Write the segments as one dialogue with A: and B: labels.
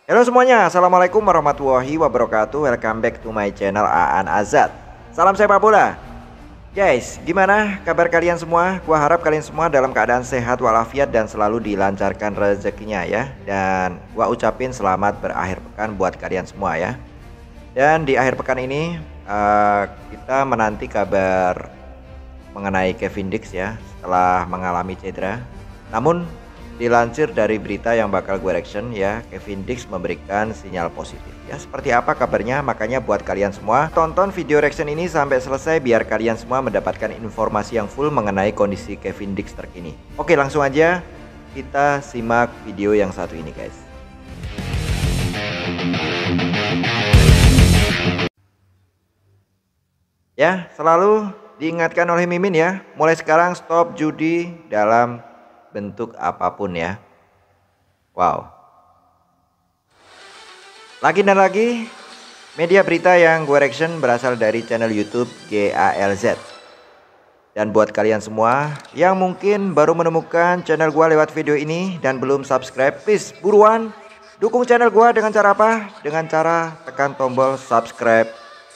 A: Halo semuanya, Assalamualaikum warahmatullahi wabarakatuh. Welcome back to my channel Aan Azad. Salam sepak bola. Guys, gimana kabar kalian semua? Gua harap kalian semua dalam keadaan sehat walafiat dan selalu dilancarkan rezekinya ya. Dan gua ucapin selamat berakhir pekan buat kalian semua ya. Dan di akhir pekan ini kita menanti kabar mengenai Kevin Dix ya, setelah mengalami cedera. Namun dilansir dari berita yang bakal gue reaction ya, Kevin Dix memberikan sinyal positif. Ya, seperti apa kabarnya? Makanya buat kalian semua tonton video reaction ini sampai selesai biar kalian semua mendapatkan informasi yang full mengenai kondisi Kevin Dix terkini. Oke, langsung aja kita simak video yang satu ini, guys. Ya, selalu diingatkan oleh Mimin ya, mulai sekarang stop judi dalam bentuk apapun ya. Wow. Lagi dan lagi media berita yang gue reaction berasal dari channel YouTube GALZ. Dan buat kalian semua yang mungkin baru menemukan channel gue lewat video ini dan belum subscribe, please buruan dukung channel gue dengan cara apa? Dengan cara tekan tombol subscribe,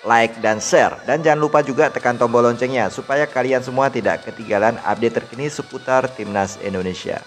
A: like dan share, dan jangan lupa juga tekan tombol loncengnya supaya kalian semua tidak ketinggalan update terkini seputar timnas Indonesia.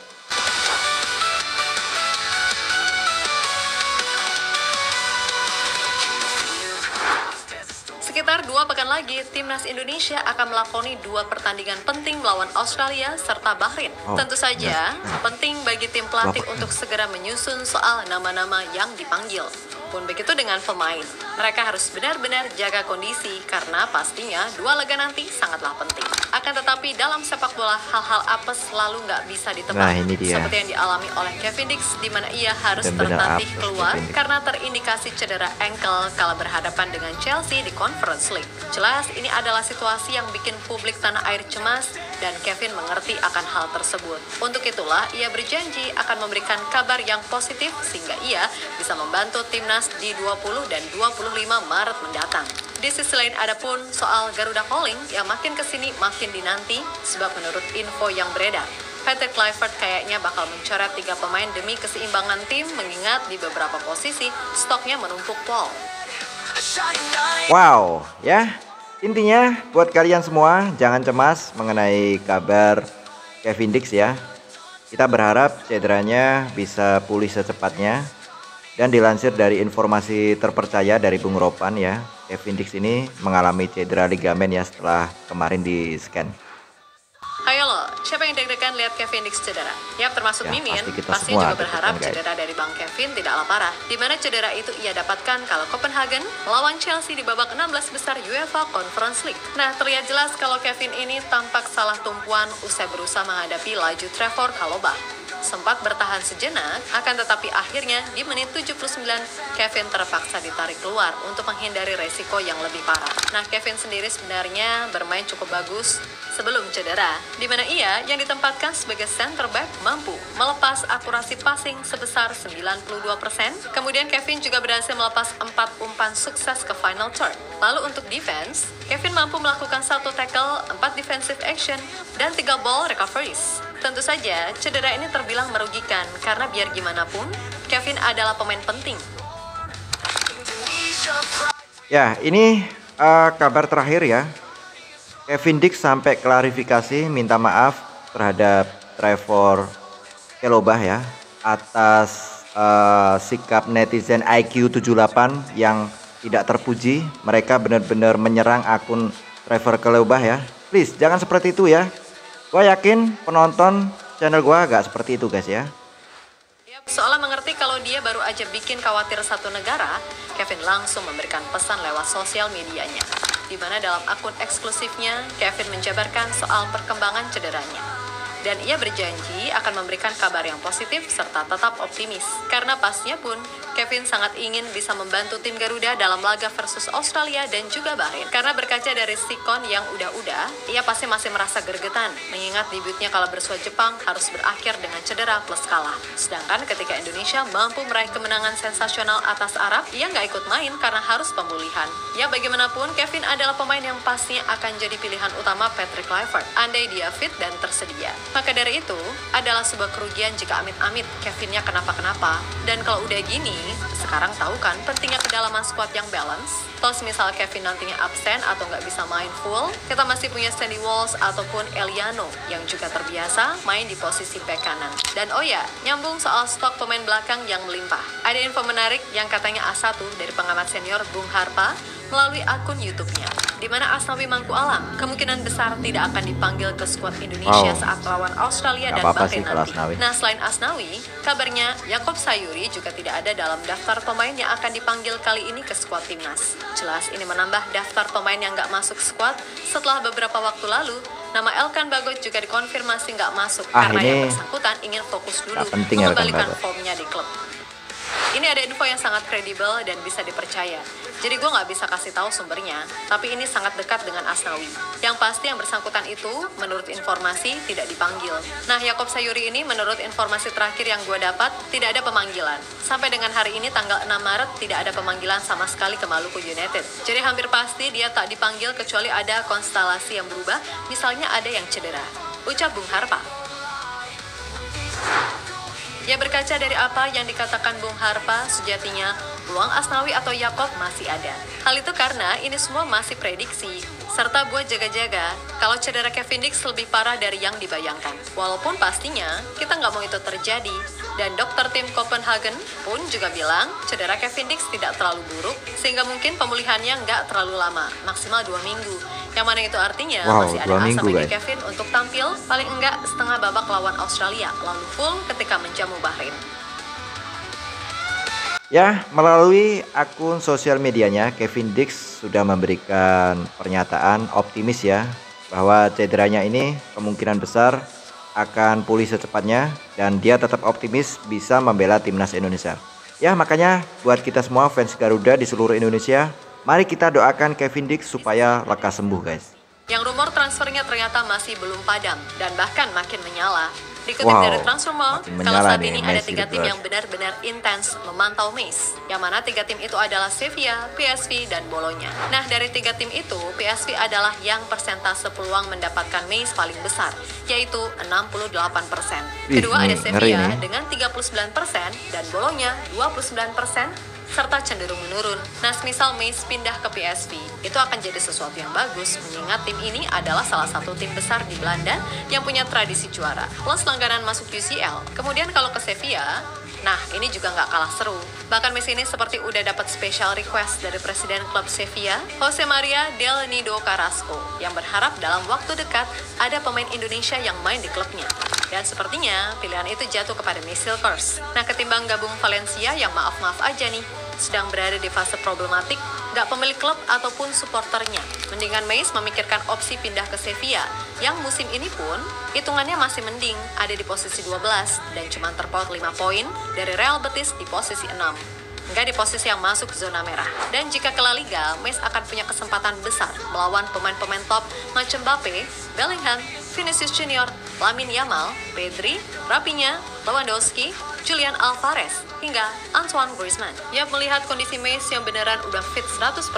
B: Sekitar 2 pekan lagi, timnas Indonesia akan melakoni 2 pertandingan penting melawan Australia serta Bahrain. Tentu saja penting bagi tim pelatih untuk segera menyusun soal nama-nama yang dipanggil. Pun begitu dengan pemain, mereka harus benar-benar jaga kondisi karena pastinya 2 laga nanti sangatlah penting. Akan tetapi dalam sepak bola hal-hal apes selalu nggak bisa ditebak.
A: Nah, ini dia.
B: Seperti yang dialami oleh Kevin Dix di mana ia harus tertatih keluar karena terindikasi cedera ankle kala berhadapan dengan Chelsea di Conference League. Jelas ini adalah situasi yang bikin publik tanah air cemas dan Kevin mengerti akan hal tersebut. Untuk itulah ia berjanji akan memberikan kabar yang positif sehingga ia bisa membantu timnas di 20 dan 25 Maret mendatang. Di sisi lain ada pun soal Garuda Calling yang makin kesini makin dinanti sebab menurut info yang beredar, Patrick Kluivert kayaknya bakal mencoret 3 pemain demi keseimbangan tim mengingat di beberapa posisi stoknya menumpuk pol.
A: Wow, ya. Intinya buat kalian semua jangan cemas mengenai kabar Kevin Dix ya. Kita berharap cederanya bisa pulih secepatnya. Dan dilansir dari informasi terpercaya dari Bung Ropan ya, Kevin Dix ini mengalami cedera ligamen ya setelah kemarin di scan.
B: Ayo lo, siapa yang deg-degan lihat Kevin Dix cedera? Yap, termasuk
A: Ya,
B: Mimin,
A: pasti kita
B: pasti
A: semua
B: juga berharap
A: deg-degan, guys.
B: cedera dari Bang Kevin tidaklah parah. Di mana cedera itu ia dapatkan kalau Copenhagen melawan Chelsea di babak 16 besar UEFA Conference League. Nah, terlihat jelas kalau Kevin ini tampak salah tumpuan usai berusaha menghadapi laju Trevor Chalobah. Sempat bertahan sejenak, akan tetapi akhirnya di menit 79 Kevin terpaksa ditarik keluar untuk menghindari resiko yang lebih parah. Nah, Kevin sendiri sebenarnya bermain cukup bagus sebelum cedera, di mana ia yang ditempatkan sebagai center back mampu melepas akurasi passing sebesar 92%. Kemudian Kevin juga berhasil melepas 4 umpan sukses ke final third. Lalu untuk defense, Kevin mampu melakukan 1 tackle, 4 defensive action, dan 3 ball recoveries. Tentu saja, cedera ini terbilang merugikan karena biar gimana pun, Kevin adalah pemain penting.
A: Ya, ini kabar terakhir ya. Kevin Dix sampai klarifikasi minta maaf terhadap Trevor Chalobah ya atas sikap netizen IQ 78 yang tidak terpuji. Mereka benar-benar menyerang akun Trevor Chalobah ya. Please jangan seperti itu ya. Gua yakin penonton channel gua gak seperti itu guys ya.
B: Seolah mengerti kalau dia baru aja bikin khawatir satu negara, Kevin langsung memberikan pesan lewat sosial medianya. Di mana dalam akun eksklusifnya, Kevin menjabarkan soal perkembangan cederanya. Dan ia berjanji akan memberikan kabar yang positif serta tetap optimis. Karena pastinya pun, Kevin sangat ingin bisa membantu tim Garuda dalam laga versus Australia dan juga Bahrain. Karena berkaca dari sikon yang udah-udah, ia pasti masih merasa gergetan. Mengingat debutnya kala bersua Jepang harus berakhir dengan cedera plus kalah. Sedangkan ketika Indonesia mampu meraih kemenangan sensasional atas Arab, ia nggak ikut main karena harus pemulihan. Ya bagaimanapun, Kevin adalah pemain yang pastinya akan jadi pilihan utama Patrick Kluivert, andai dia fit dan tersedia. Maka dari itu, adalah sebuah kerugian jika amit-amit Kevinnya kenapa-kenapa. Dan kalau udah gini, sekarang tahu kan pentingnya kedalaman squad yang balance? Tos misal Kevin nantinya absen atau nggak bisa main full, kita masih punya Sandy Walsh ataupun Eliano yang juga terbiasa main di posisi bek kanan. Dan oh ya, nyambung soal stok pemain belakang yang melimpah. Ada info menarik yang katanya A1 dari pengamat senior Bung Harpa melalui akun YouTube-nya, di mana Asnawi Mangku Alam kemungkinan besar tidak akan dipanggil ke skuad Indonesia saat melawan Australia dan Bahrain nanti. Nah, selain Asnawi, kabarnya Yaakob Sayuri juga tidak ada dalam daftar pemain yang akan dipanggil kali ini ke skuad timnas. Jelas ini menambah daftar pemain yang nggak masuk skuad setelah beberapa waktu lalu nama Elkan Bagot juga dikonfirmasi nggak masuk karena yang bersangkutan ingin fokus dulu mengembalikan formnya di klub. Ini ada info yang sangat kredibel dan bisa dipercaya. Jadi gue nggak bisa kasih tahu sumbernya, tapi ini sangat dekat dengan Asnawi. Yang pasti yang bersangkutan itu, menurut informasi, tidak dipanggil. Nah, Yaakob Sayuri ini menurut informasi terakhir yang gue dapat, tidak ada pemanggilan. Sampai dengan hari ini tanggal 6 Maret, tidak ada pemanggilan sama sekali ke Maluku United. Jadi hampir pasti dia tak dipanggil kecuali ada konstelasi yang berubah, misalnya ada yang cedera. Ucap Bung Harpa. Ya, berkaca dari apa yang dikatakan Bung Harpa, sejatinya peluang Asnawi atau Yaakob masih ada. Hal itu karena ini semua masih prediksi, serta buat jaga-jaga kalau cedera Kevin Dix lebih parah dari yang dibayangkan. Walaupun pastinya kita nggak mau itu terjadi, dan dokter tim Copenhagen pun juga bilang cedera Kevin Dix tidak terlalu buruk, sehingga mungkin pemulihannya nggak terlalu lama, maksimal 2 minggu. Yang mana itu artinya masih ada asa bagi Kevin untuk tampil paling enggak setengah babak lawan Australia, lalu full ketika menjamu Bahrain.
A: Ya, melalui akun sosial medianya, Kevin Dix sudah memberikan pernyataan optimis ya, bahwa cederanya ini kemungkinan besar akan pulih secepatnya dan dia tetap optimis bisa membela timnas Indonesia. Ya, makanya buat kita semua fans Garuda di seluruh Indonesia, mari kita doakan Kevin Dix supaya lekas sembuh, guys.
B: Yang rumor transfernya ternyata masih belum padam dan bahkan makin menyala. Dikutip dari Transfermarkt, kalau saat ini ada 3 tim yang benar-benar intens memantau Mace, yang mana 3 tim itu adalah Sevilla, PSV, dan Bologna. Nah, dari 3 tim itu, PSV adalah yang persentase peluang mendapatkan Mace paling besar, yaitu 68%. Kedua ada Sevilla dengan 39% dan Bologna 29%, serta cenderung menurun. Nah, misal Mace pindah ke PSV, itu akan jadi sesuatu yang bagus, mengingat tim ini adalah salah satu tim besar di Belanda yang punya tradisi juara, plus langganan masuk UCL. Kemudian kalau ke Sevilla, nah ini juga nggak kalah seru. Bahkan Mace ini seperti udah dapat special request dari presiden klub Sevilla, Jose Maria del Nido Carrasco, yang berharap dalam waktu dekat ada pemain Indonesia yang main di klubnya. Dan sepertinya pilihan itu jatuh kepada Mace Silkers. Nah, ketimbang gabung Valencia yang maaf-maaf aja nih, sedang berada di fase problematik, nggak pemilik klub ataupun supporternya. Mendingan Mace memikirkan opsi pindah ke Sevilla, yang musim ini pun hitungannya masih mending, ada di posisi 12 dan cuma terpaut 5 poin dari Real Betis di posisi 6. Nggak di posisi yang masuk zona merah. Dan jika ke La Liga, Mace akan punya kesempatan besar melawan pemain-pemain top macam Mbappe, Bellingham, Vinicius Junior, Lamine Yamal, Pedri, Rafinha, Lewandowski, Julian Alvarez, hingga Antoine Griezmann. Ya, melihat kondisi Mace yang beneran udah fit 100%,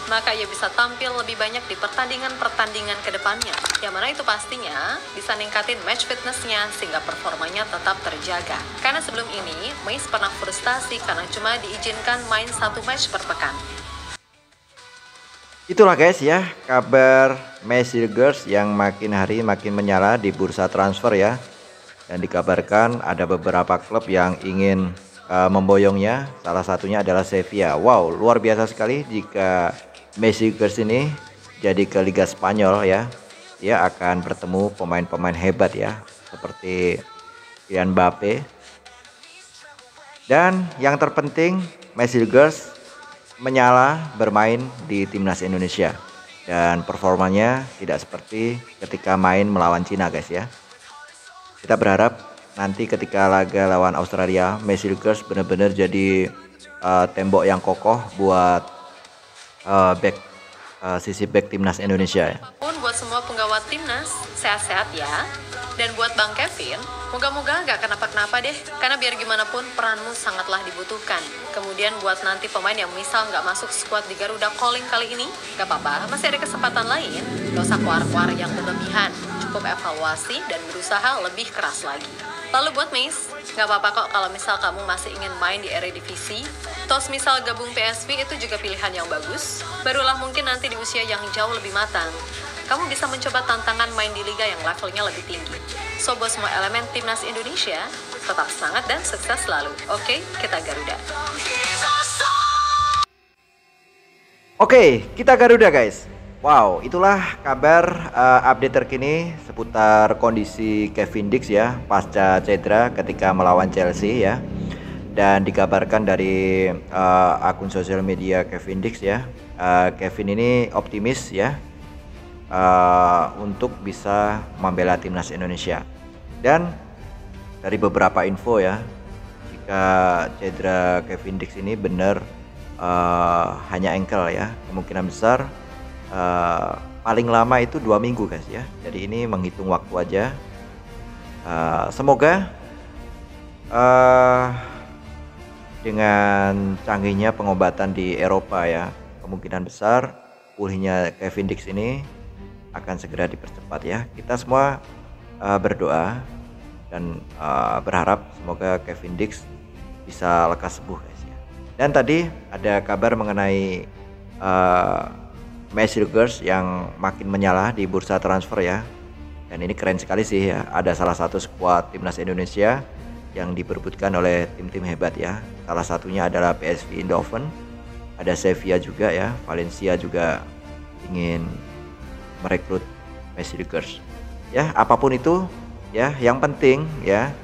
B: maka ia bisa tampil lebih banyak di pertandingan-pertandingan ke depannya. Yang mana itu pastinya bisa ningkatin match fitness-nya sehingga performanya tetap terjaga. Karena sebelum ini, Mace pernah frustasi karena cuma diizinkan main 1 match per pekan.
A: Itulah guys ya, kabar Mace Silkers yang makin hari makin menyala di bursa transfer ya. Dan dikabarkan ada beberapa klub yang ingin memboyongnya, salah satunya adalah Sevilla. Wow, luar biasa sekali jika Mace Silkers ini jadi ke Liga Spanyol ya. Dia akan bertemu pemain-pemain hebat ya, seperti Kylian Mbappe. Dan yang terpenting, Mace Silkers menyala bermain di timnas Indonesia. Dan performanya tidak seperti ketika main melawan Cina guys ya. Kita berharap nanti ketika laga lawan Australia, Mace Silkers benar-benar jadi tembok yang kokoh buat sisi back timnas Indonesia ya.
B: Apapun buat semua penggawa timnas, sehat-sehat ya. Dan buat Bang Kevin, moga-moga gak kenapa-kenapa deh. Karena biar gimana pun peranmu sangatlah dibutuhkan. Kemudian buat nanti pemain yang misal gak masuk skuad di Garuda Calling kali ini, gak apa-apa, masih ada kesempatan lain. Gak usah kuar-kuar yang berlebihan. Cukup evaluasi dan berusaha lebih keras lagi. Lalu buat Mace, nggak apa-apa kok kalau misal kamu masih ingin main di Eredivisie. Tos misal gabung PSV itu juga pilihan yang bagus. Barulah mungkin nanti di usia yang jauh lebih matang, kamu bisa mencoba tantangan main di liga yang levelnya lebih tinggi. So buat semua elemen timnas Indonesia, tetap semangat dan sukses selalu. Oke, kita Garuda.
A: Oke, kita Garuda guys. Wow, itulah kabar update terkini seputar kondisi Kevin Dix ya pasca cedera ketika melawan Chelsea ya. Dan dikabarkan dari akun sosial media Kevin Dix ya, Kevin ini optimis ya untuk bisa membela timnas Indonesia. Dan dari beberapa info ya, jika cedera Kevin Dix ini benar hanya ankle ya, kemungkinan besar paling lama itu 2 minggu guys ya. Jadi ini menghitung waktu aja. Semoga dengan canggihnya pengobatan di Eropa ya, kemungkinan besar pulihnya Kevin Dix ini akan segera dipercepat ya. Kita semua berdoa dan berharap semoga Kevin Dix bisa lekas sembuh guys ya. Dan tadi ada kabar mengenai Messi Girls yang makin menyala di bursa transfer ya. Dan ini keren sekali sih ya. Ada salah satu skuad timnas Indonesia yang diperebutkan oleh tim-tim hebat ya. Salah satunya adalah PSV Eindhoven. Ada Sevilla juga ya. Valencia juga ingin merekrut Messi Girls. Ya, apapun itu ya, yang penting ya,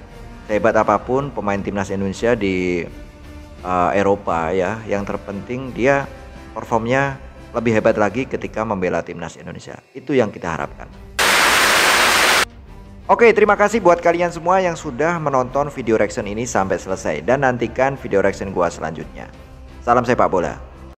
A: sehebat apapun pemain timnas Indonesia di Eropa ya, yang terpenting dia performnya lebih hebat lagi ketika membela timnas Indonesia. Itu yang kita harapkan. Oke, terima kasih buat kalian semua yang sudah menonton video reaction ini sampai selesai. Dan nantikan video reaction gua selanjutnya. Salam sepak bola.